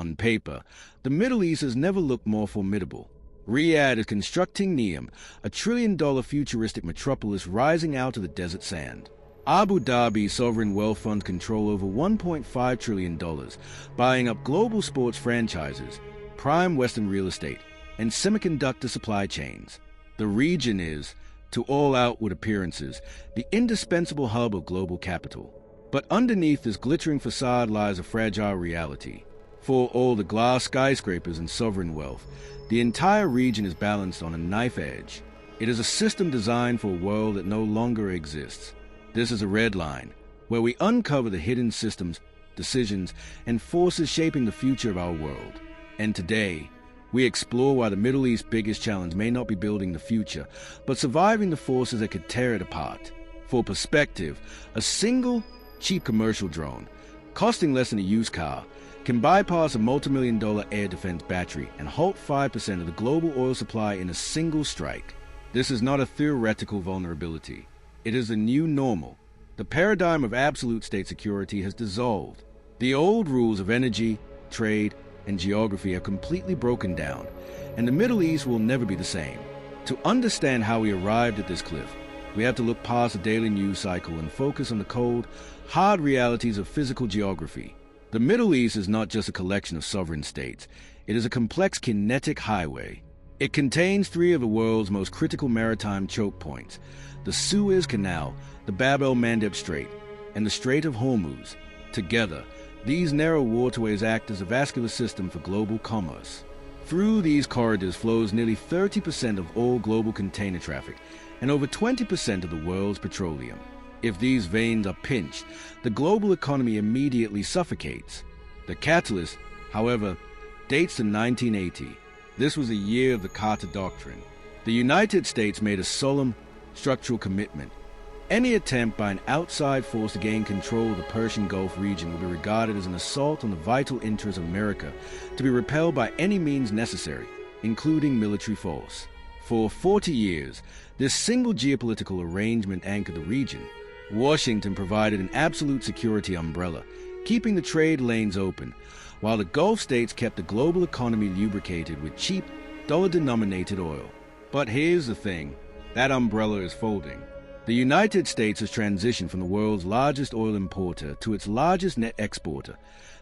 On paper, the Middle East has never looked more formidable. Riyadh is constructing Neom, a trillion-dollar futuristic metropolis rising out of the desert sand. Abu Dhabi's sovereign wealth funds control over $1.5 trillion, buying up global sports franchises, prime Western real estate, and semiconductor supply chains. The region is, to all outward appearances, the indispensable hub of global capital. But underneath this glittering facade lies a fragile reality. For all the glass skyscrapers and sovereign wealth, the entire region is balanced on a knife edge. It is a system designed for a world that no longer exists. This is a red line, where we uncover the hidden systems, decisions, and forces shaping the future of our world. And today, we explore why the Middle East's biggest challenge may not be building the future, but surviving the forces that could tear it apart. For perspective, a single, cheap commercial drone, costing less than a used car, can bypass a multi-million-dollar air defense battery and halt 5% of the global oil supply in a single strike. This is not a theoretical vulnerability. It is a new normal. The paradigm of absolute state security has dissolved. The old rules of energy, trade, and geography have completely broken down, and the Middle East will never be the same. To understand how we arrived at this cliff, we have to look past the daily news cycle and focus on the cold, hard realities of physical geography. The Middle East is not just a collection of sovereign states. It is a complex kinetic highway. It contains three of the world's most critical maritime choke points: the Suez Canal, the Bab el-Mandeb Strait, and the Strait of Hormuz. Together, these narrow waterways act as a vascular system for global commerce. Through these corridors flows nearly 30% of all global container traffic and over 20% of the world's petroleum. If these veins are pinched, the global economy immediately suffocates. The catalyst, however, dates to 1980. This was the year of the Carter Doctrine. The United States made a solemn, structural commitment. Any attempt by an outside force to gain control of the Persian Gulf region will be regarded as an assault on the vital interests of America, to be repelled by any means necessary, including military force. For 40 years, this single geopolitical arrangement anchored the region. Washington provided an absolute security umbrella, keeping the trade lanes open, while the Gulf states kept the global economy lubricated with cheap, dollar-denominated oil. But here's the thing, that umbrella is folding. The United States has transitioned from the world's largest oil importer to its largest net exporter.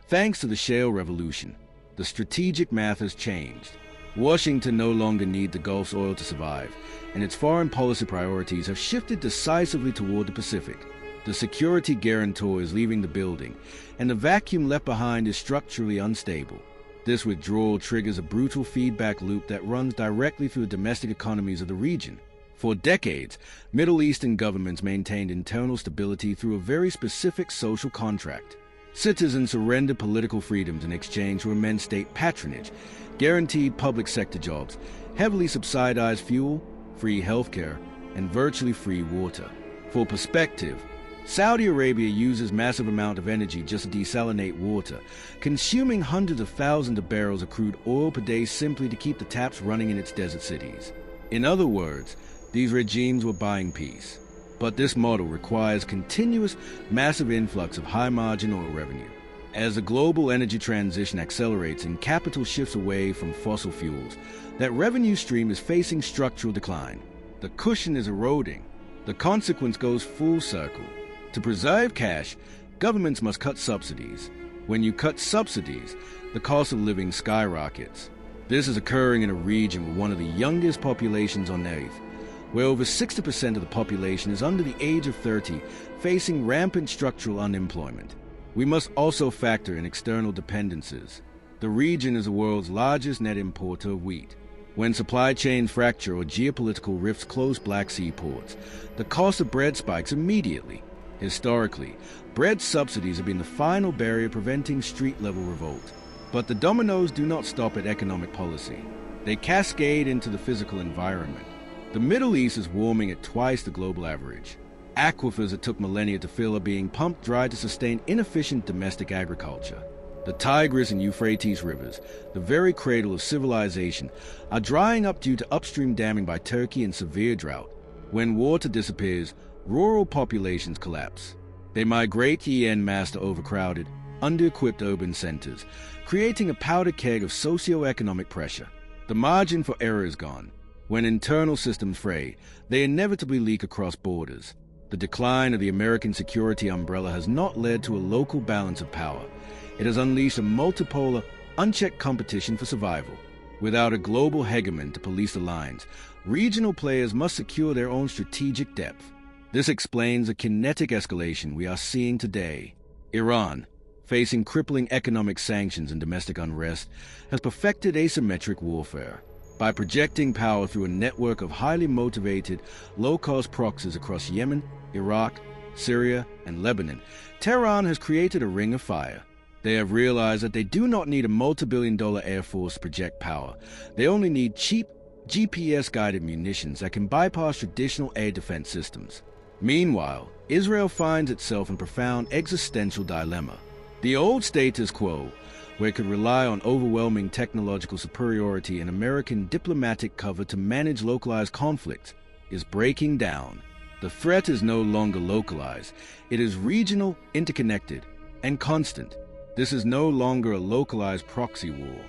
Thanks to the shale revolution, the strategic math has changed. Washington no longer needs the Gulf's oil to survive, and its foreign policy priorities have shifted decisively toward the Pacific. The security guarantor is leaving the building, and the vacuum left behind is structurally unstable. This withdrawal triggers a brutal feedback loop that runs directly through the domestic economies of the region. For decades, Middle Eastern governments maintained internal stability through a very specific social contract. Citizens surrendered political freedoms in exchange for immense state patronage, guaranteed public sector jobs, heavily subsidized fuel, free healthcare, and virtually free water. For perspective, Saudi Arabia uses massive amount of energy just to desalinate water, consuming hundreds of thousands of barrels of crude oil per day simply to keep the taps running in its desert cities. In other words, these regimes were buying peace. But this model requires continuous, massive influx of high-margin oil revenue. As the global energy transition accelerates and capital shifts away from fossil fuels, that revenue stream is facing structural decline. The cushion is eroding. The consequence goes full circle. To preserve cash, governments must cut subsidies. When you cut subsidies, the cost of living skyrockets. This is occurring in a region with one of the youngest populations on Earth, where over 60% of the population is under the age of 30, facing rampant structural unemployment. We must also factor in external dependencies. The region is the world's largest net importer of wheat. When supply chains fracture or geopolitical rifts close Black Sea ports, the cost of bread spikes immediately. Historically, bread subsidies have been the final barrier preventing street-level revolt. But the dominoes do not stop at economic policy. They cascade into the physical environment. The Middle East is warming at twice the global average. Aquifers that took millennia to fill are being pumped dry to sustain inefficient domestic agriculture. The Tigris and Euphrates rivers, the very cradle of civilization, are drying up due to upstream damming by Turkey and severe drought. When water disappears, rural populations collapse. They migrate en masse to overcrowded, under-equipped urban centers, creating a powder keg of socio-economic pressure. The margin for error is gone. When internal systems fray, they inevitably leak across borders. The decline of the American security umbrella has not led to a local balance of power. It has unleashed a multipolar, unchecked competition for survival. Without a global hegemon to police the lines, regional players must secure their own strategic depth. This explains the kinetic escalation we are seeing today. Iran, facing crippling economic sanctions and domestic unrest, has perfected asymmetric warfare. By projecting power through a network of highly motivated, low-cost proxies across Yemen, Iraq, Syria, and Lebanon, Tehran has created a ring of fire. They have realized that they do not need a multi-billion-dollar air force to project power. They only need cheap, GPS-guided munitions that can bypass traditional air defense systems. Meanwhile, Israel finds itself in a profound existential dilemma. The old status quo, where it could rely on overwhelming technological superiority and American diplomatic cover to manage localized conflicts, is breaking down. The threat is no longer localized. It is regional, interconnected, and constant. This is no longer a localized proxy war.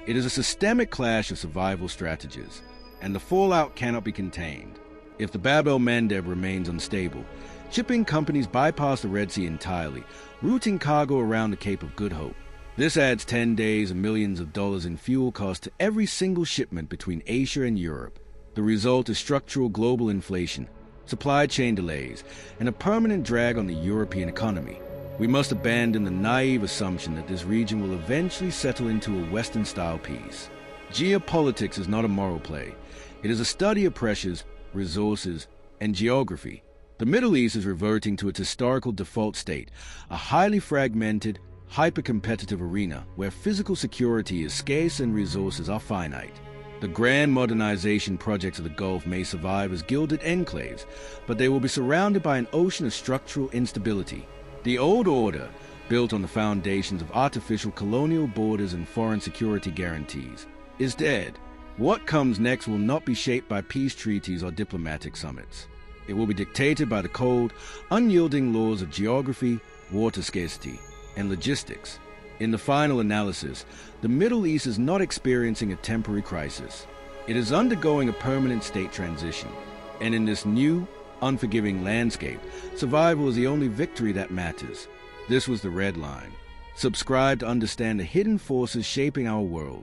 It is a systemic clash of survival strategies, and the fallout cannot be contained. If the Bab el-Mandeb remains unstable, shipping companies bypass the Red Sea entirely, routing cargo around the Cape of Good Hope. This adds 10 days and millions of dollars in fuel costs to every single shipment between Asia and Europe. The result is structural global inflation, supply chain delays, and a permanent drag on the European economy. We must abandon the naive assumption that this region will eventually settle into a Western-style peace. Geopolitics is not a moral play. It is a study of pressures, resources, and geography. The Middle East is reverting to its historical default state, a highly fragmented, hyper-competitive arena where physical security is scarce and resources are finite. The grand modernization projects of the Gulf may survive as gilded enclaves, but they will be surrounded by an ocean of structural instability. The old order, built on the foundations of artificial colonial borders and foreign security guarantees, is dead. What comes next will not be shaped by peace treaties or diplomatic summits. It will be dictated by the cold, unyielding laws of geography, water scarcity, and logistics. In the final analysis, the Middle East is not experiencing a temporary crisis. It is undergoing a permanent state transition. And in this new, unforgiving landscape, survival is the only victory that matters. This was The Red Line. Subscribe to understand the hidden forces shaping our world.